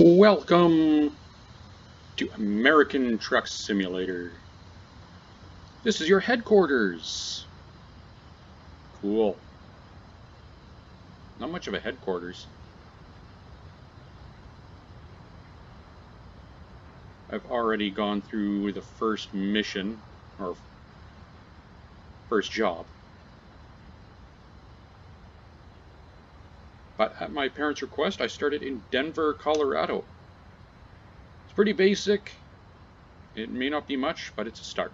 Welcome to American Truck Simulator. This is your headquarters. Cool. Not much of a headquarters. I've already gone through the first mission, or first job. But at my parents' request, I started in Denver, Colorado. It's pretty basic. It may not be much, but it's a start.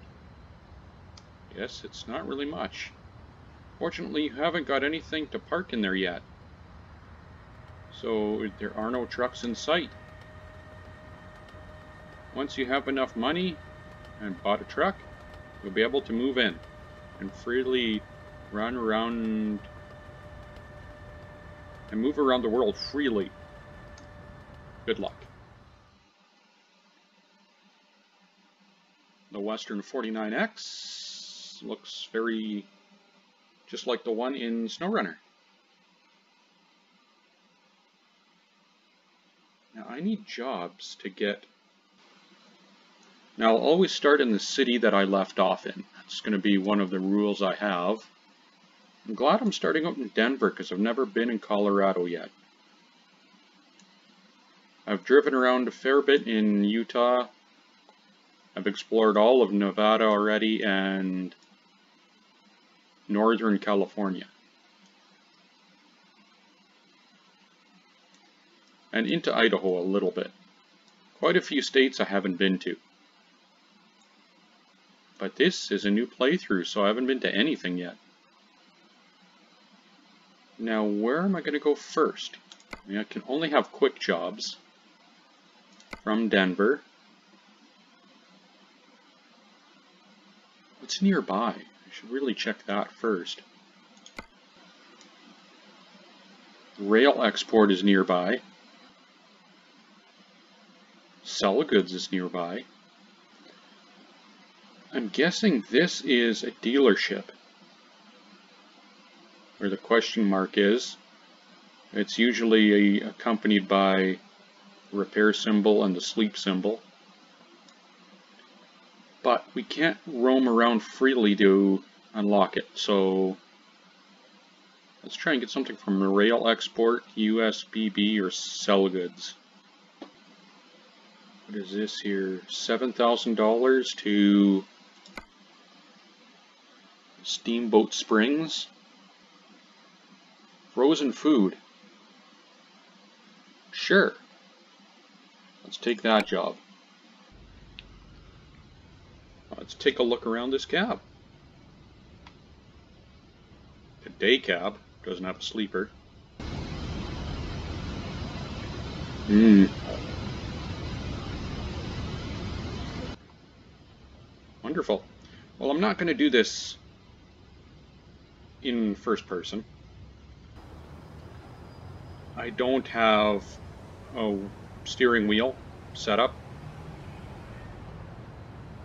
Yes, it's not really much. Fortunately, you haven't got anything to park in there yet. So there are no trucks in sight. Once you have enough money and bought a truck, you'll be able to move in and freely run around and move around the world freely. Good luck. The Western 49X looks very just like the one in SnowRunner. Now I need jobs to get. Now I'll always start in the city that I left off in. That's going to be one of the rules I have. I'm glad I'm starting out in Denver because I've never been in Colorado yet. I've driven around a fair bit in Utah. I've explored all of Nevada already and Northern California. And into Idaho a little bit. Quite a few states I haven't been to. But this is a new playthrough, so I haven't been to anything yet. Now, where am I going to go first? I mean, I can only have quick jobs from Denver. What's nearby? I should really check that first. Rail export is nearby. Sell goods is nearby. I'm guessing this is a dealership. Where the question mark is. It's usually accompanied by a repair symbol and the sleep symbol. But we can't roam around freely to unlock it, so let's try and get something from Rail Export, USBB, or Sell Goods. What is this here? $7,000 to Steamboat Springs. Frozen food. Sure. Let's take that job. Let's take a look around this cab. A day cab. Doesn't have a sleeper. Wonderful. Well, I'm not going to do this in first person. I don't have a steering wheel set up.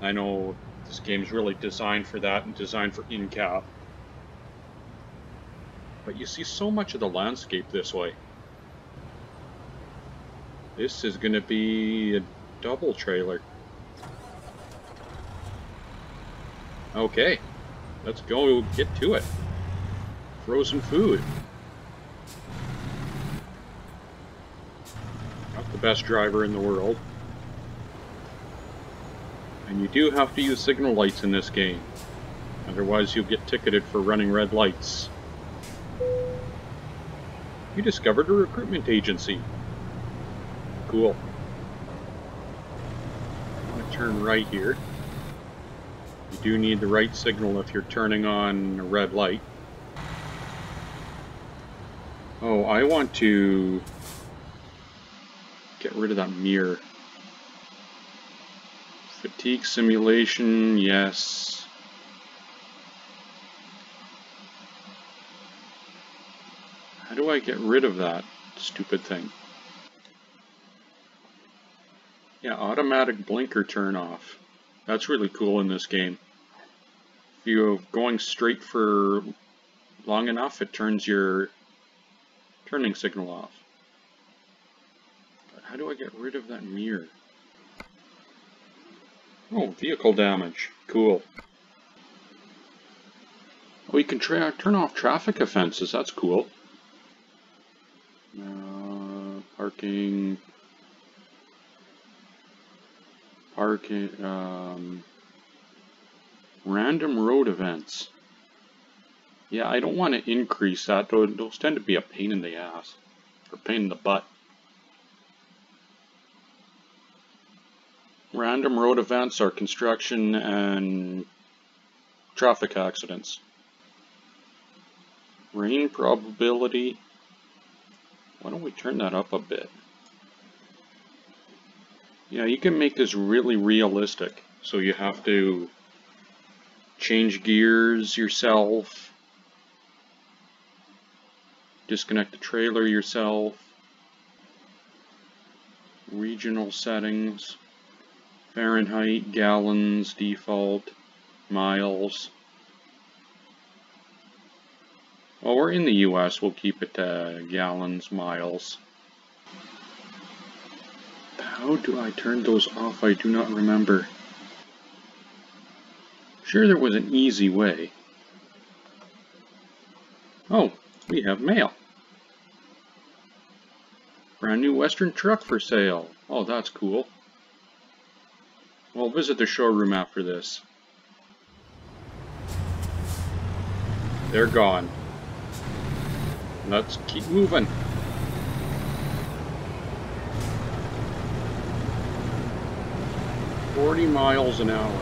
I know this game's really designed for that and designed for in-cab. But you see so much of the landscape this way. This is going to be a double trailer. Okay, let's go get to it. Frozen food. Not the best driver in the world. And you do have to use signal lights in this game. Otherwise you'll get ticketed for running red lights. You discovered a recruitment agency. Cool. I'm going to turn right here. You do need the right signal if you're turning on a red light. Oh, I want to get rid of that mirror. Fatigue simulation, yes. How do I get rid of that stupid thing? Yeah, automatic blinker turn off. That's really cool in this game. If you're going straight for long enough, it turns your turning signal off. do I get rid of that mirror? Oh, vehicle damage. Cool. We can turn off traffic offenses. That's cool. Parking. Random road events. Yeah, I don't want to increase that. Those tend to be a pain in the ass. Or pain in the butt. Random road events are construction and traffic accidents. Rain probability. Why don't we turn that up a bit? Yeah, you can make this really realistic. So you have to change gears yourself, disconnect the trailer yourself, regional settings, Fahrenheit, gallons, default, miles. Well, we're in the US, we'll keep it to gallons, miles. How do I turn those off? I do not remember. Sure, there was an easy way. Oh, we have mail. Brand new Western truck for sale. Oh, that's cool. We'll visit the showroom after this. They're gone. Let's keep moving. $40 an hour.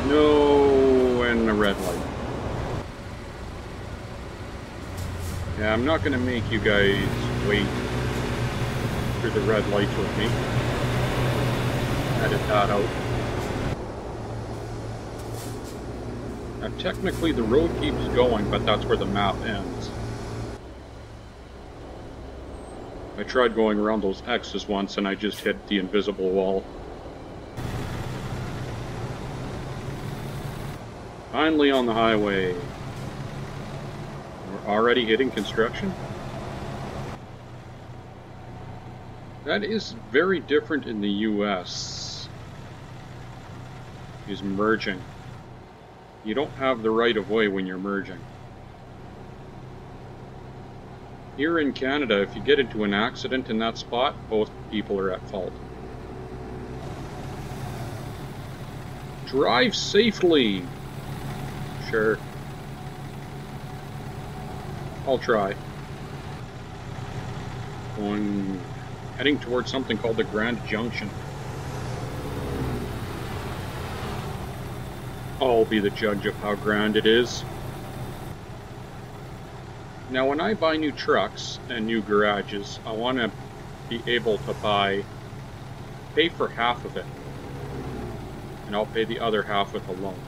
No, and a red light. Yeah, I'm not gonna make you guys wait through the red lights with me. Edit that out. Now, technically the road keeps going, but that's where the map ends. I tried going around those X's once and I just hit the invisible wall. Finally on the highway. We're already hitting construction? That is very different in the US. Is merging. You don't have the right of way when you're merging. Here in Canada, if you get into an accident in that spot, both people are at fault. Drive safely! Sure. I'll try. Heading towards something called the Grand Junction. I'll be the judge of how grand it is. Now, when I buy new trucks and new garages, I want to be able to pay for half of it, and I'll pay the other half with a loan.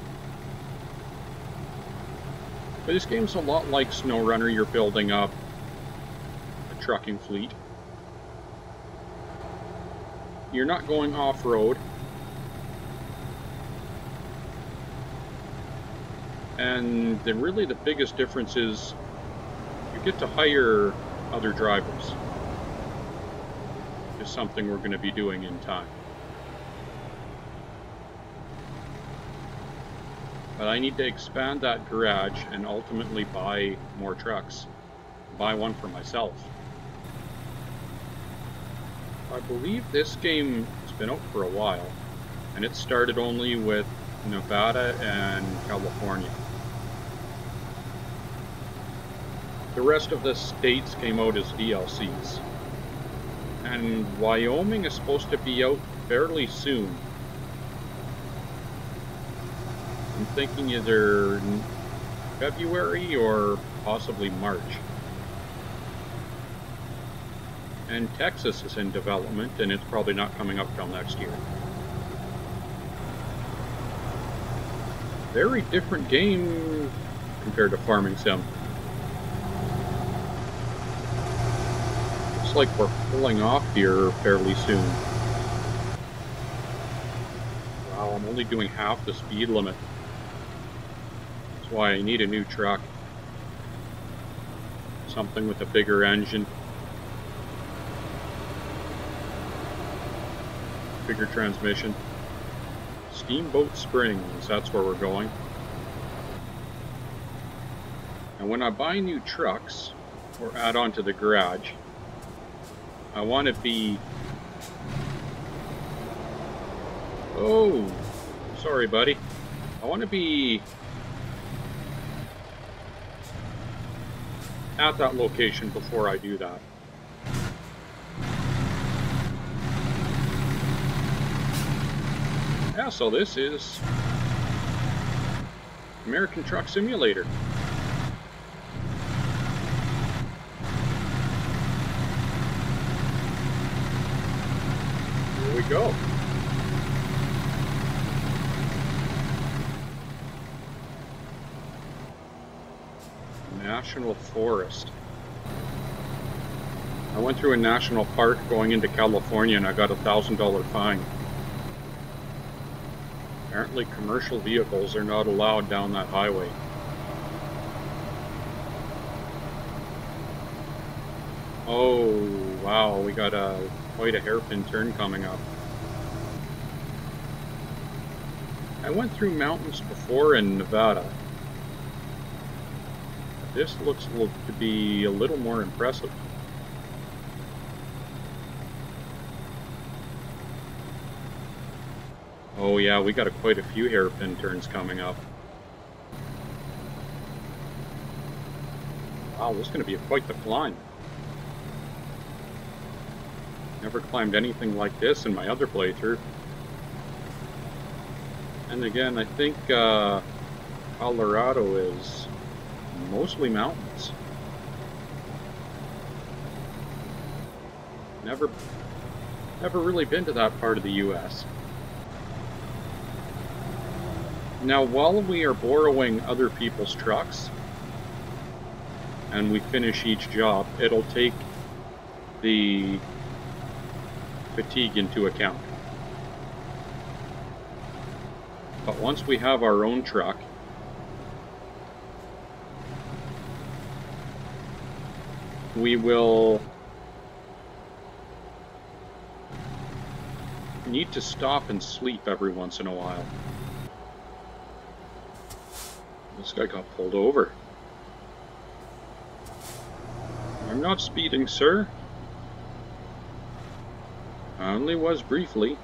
But this game's a lot like SnowRunner. You're building up a trucking fleet. You're not going off-road. And really the biggest difference is you get to hire other drivers. It's something we're going to be doing in time. But I need to expand that garage and ultimately buy more trucks. Buy one for myself. I believe this game has been out for a while, and it started only with Nevada and California. The rest of the states came out as DLCs. And Wyoming is supposed to be out fairly soon. I'm thinking either February or possibly March. And Texas is in development, and it's probably not coming up till next year. Very different game compared to Farming Sim. Looks like we're pulling off here fairly soon. Wow, I'm only doing half the speed limit. That's why I need a new truck. Something with a bigger engine. configured transmission. Steamboat Springs, that's where we're going. And when I buy new trucks, or add on to the garage, I want to be... Oh, sorry buddy. I want to be at that location before I do that. Yeah, so this is American Truck Simulator. Here we go. National Forest. I went through a national park going into California and I got a $1,000 fine. Apparently commercial vehicles are not allowed down that highway. Oh wow, we got quite a hairpin turn coming up. I went through mountains before in Nevada. This looks to be a little more impressive. Oh yeah, we got quite a few hairpin turns coming up. Wow, this is going to be quite the climb. Never climbed anything like this in my other playthrough. And again, I think Colorado is mostly mountains. Never really been to that part of the US. Now, while we are borrowing other people's trucks and we finish each job, it'll take the fatigue into account. But once we have our own truck, we will need to stop and sleep every once in a while. This guy got pulled over. I'm not speeding, sir. I only was briefly.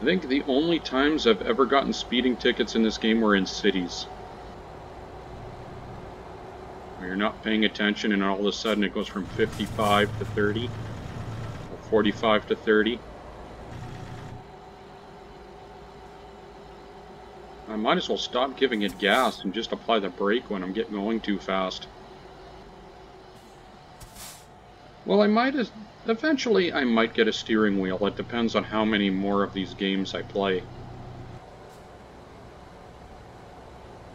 I think the only times I've ever gotten speeding tickets in this game were in cities. Where you're not paying attention and all of a sudden it goes from 55 to 30, or 45 to 30. I might as well stop giving it gas and just apply the brake when I'm getting going too fast. Well, eventually I might get a steering wheel. It depends on how many more of these games I play.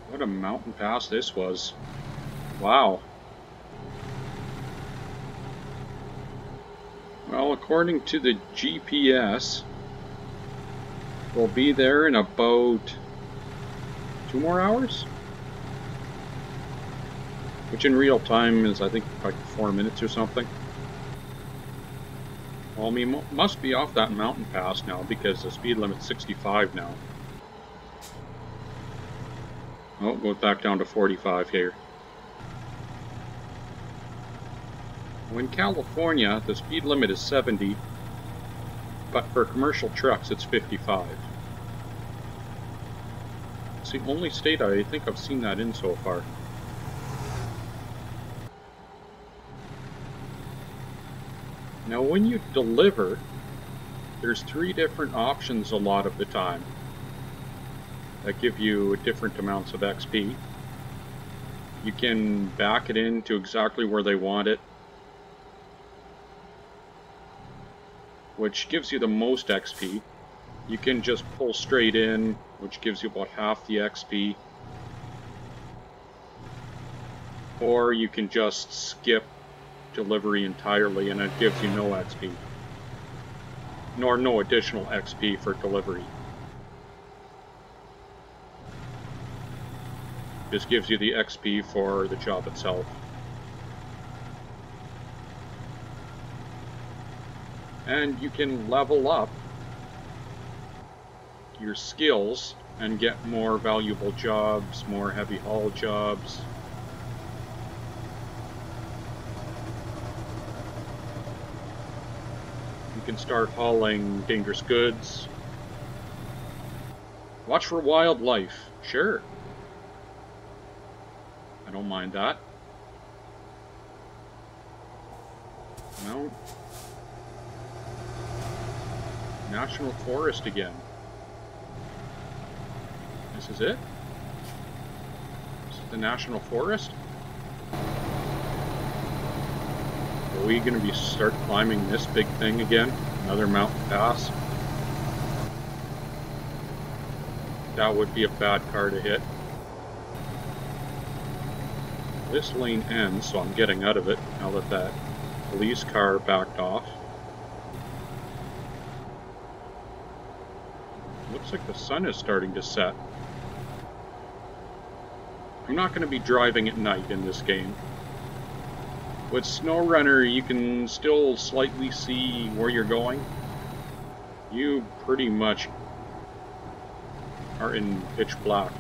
What a mountain pass this was. Wow. Well, according to the GPS, we'll be there in about 2 more hours? Which in real time is, I think, like 4 minutes or something. Well, we must be off that mountain pass now because the speed limit's 65 now. Oh, go back down to 45 here. In California, the speed limit is 70, but for commercial trucks, it's 55. It's the only state I think I've seen that in so far. Now when you deliver, there's 3 different options a lot of the time that give you different amounts of XP. You can back it into exactly where they want it, which gives you the most XP. You can just pull straight in, which gives you about half the XP. Or you can just skip delivery entirely and it gives you no XP. Nor no additional XP for delivery. Just gives you the XP for the job itself. And you can level up your skills and get more valuable jobs, more heavy haul jobs. You can start hauling dangerous goods. Watch for wildlife. Sure. I don't mind that. No. National Forest again. This is it? This is the National Forest? Are we going to start climbing this big thing again? Another mountain pass? That would be a bad car to hit. This lane ends, so I'm getting out of it now that that police car backed off. Looks like the sun is starting to set. I'm not going to be driving at night in this game. With SnowRunner, you can still slightly see where you're going. You pretty much are in pitch black.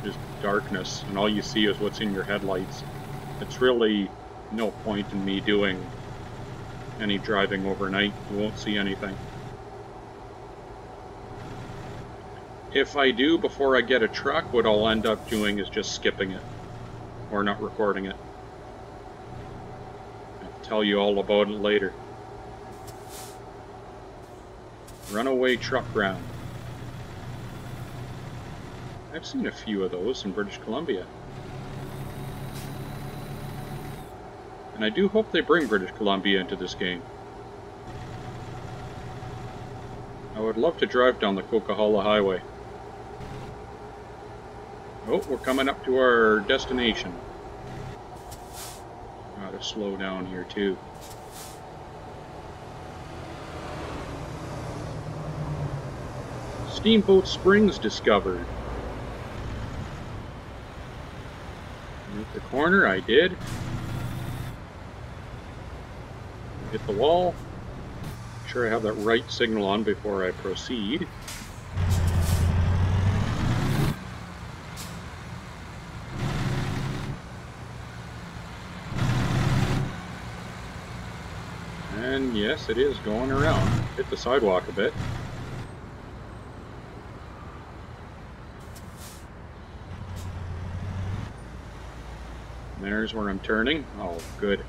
There's darkness, and all you see is what's in your headlights. It's really no point in me doing any driving overnight. You won't see anything. If I do before I get a truck, what I'll end up doing is just skipping it, or not recording it. I'll tell you all about it later. Runaway truck round. I've seen a few of those in British Columbia. And I do hope they bring British Columbia into this game. I would love to drive down the Coquihalla Highway. Oh, we're coming up to our destination. Gotta slow down here too. Steamboat Springs discovered. Hit the corner, I did. Hit the wall. Make sure I have that right signal on before I proceed. And yes, it is going around. Hit the sidewalk a bit. There's where I'm turning. Oh, good.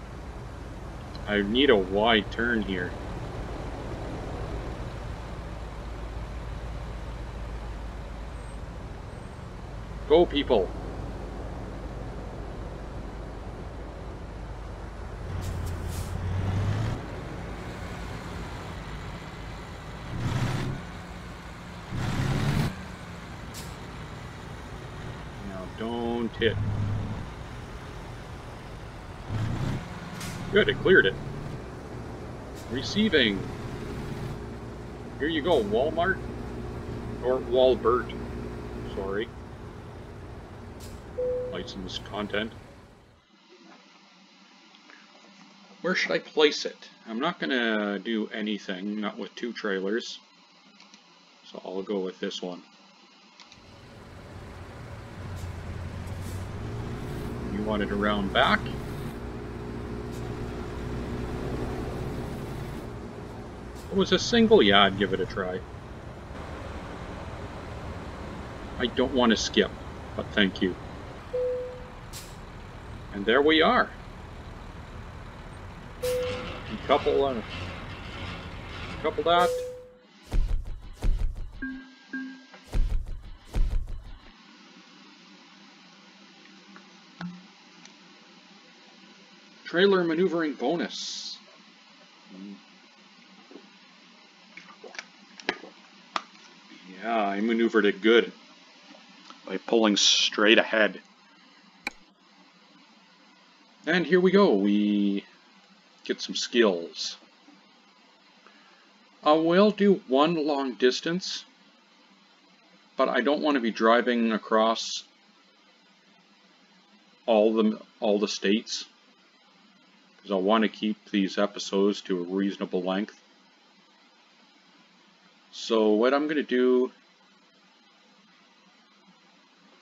I need a wide turn here. Go, people! Now, don't hit. Good, it cleared it. Receiving. Here you go, Walmart. Or Walbert. Sorry. Licensed content. Where should I place it? I'm not gonna do anything, not with two trailers. So I'll go with this one. You want it around back? If it was a single, yeah, I'd give it a try. I don't want to skip, but thank you. And there we are. Couple that. Trailer maneuvering bonus. Yeah, I maneuvered it good by pulling straight ahead. And here we go. We get some skills. I will do one long distance, but I don't want to be driving across all the states. because I want to keep these episodes to a reasonable length. So what I'm going to do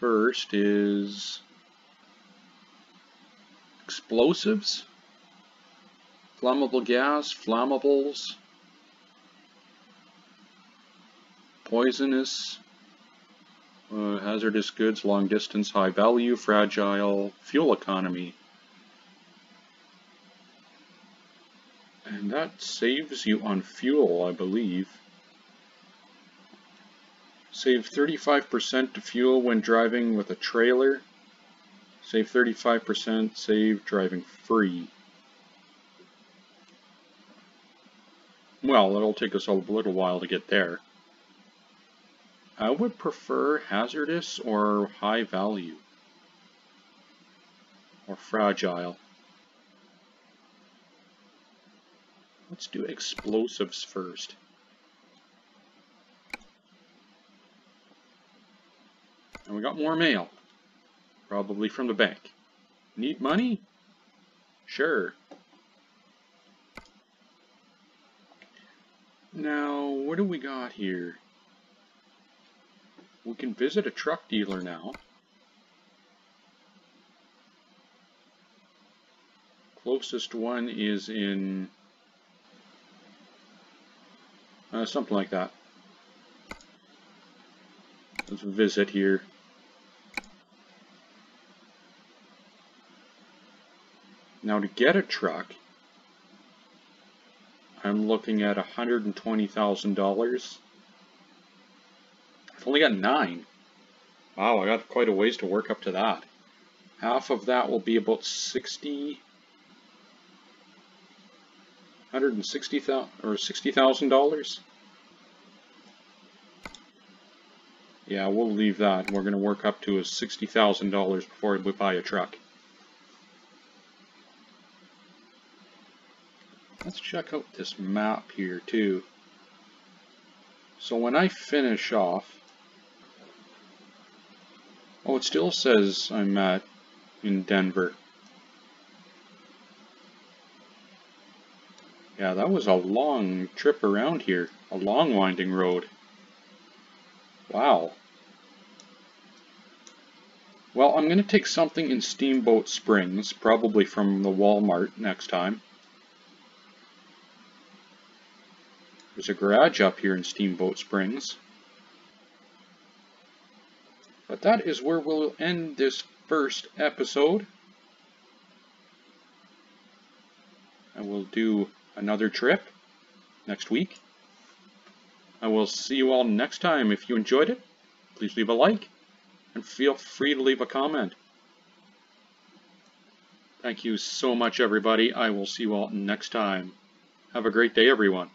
first is explosives, flammable gas, flammables, poisonous, hazardous goods, long distance, high value, fragile, fuel economy. And that saves you on fuel, I believe. Save 35% to fuel when driving with a trailer. Save 35%, save driving free. Well, it'll take us a little while to get there. I would prefer hazardous or high value. Or fragile. Let's do explosives first. And we got more mail. Probably from the bank. Need money? Sure. Now, what do we got here? We can visit a truck dealer now. Closest one is in something like that. Let's visit here. Now to get a truck, I'm looking at $120,000. I've only got 9. Wow, I got quite a ways to work up to that. Half of that will be about $60,000. Yeah, we'll leave that. We're going to work up to $60,000 before we buy a truck. Let's check out this map here too. So when I finish off, oh, it still says I'm in Denver. Yeah, that was a long trip around here. A long winding road. Wow. Well, I'm going to take something in Steamboat Springs, probably from the Walmart next time. There's a garage up here in Steamboat Springs. But that is where we'll end this first episode. And we'll do another trip next week. I will see you all next time. If you enjoyed it, please leave a like and feel free to leave a comment. Thank you so much, everybody. I will see you all next time. Have a great day, everyone.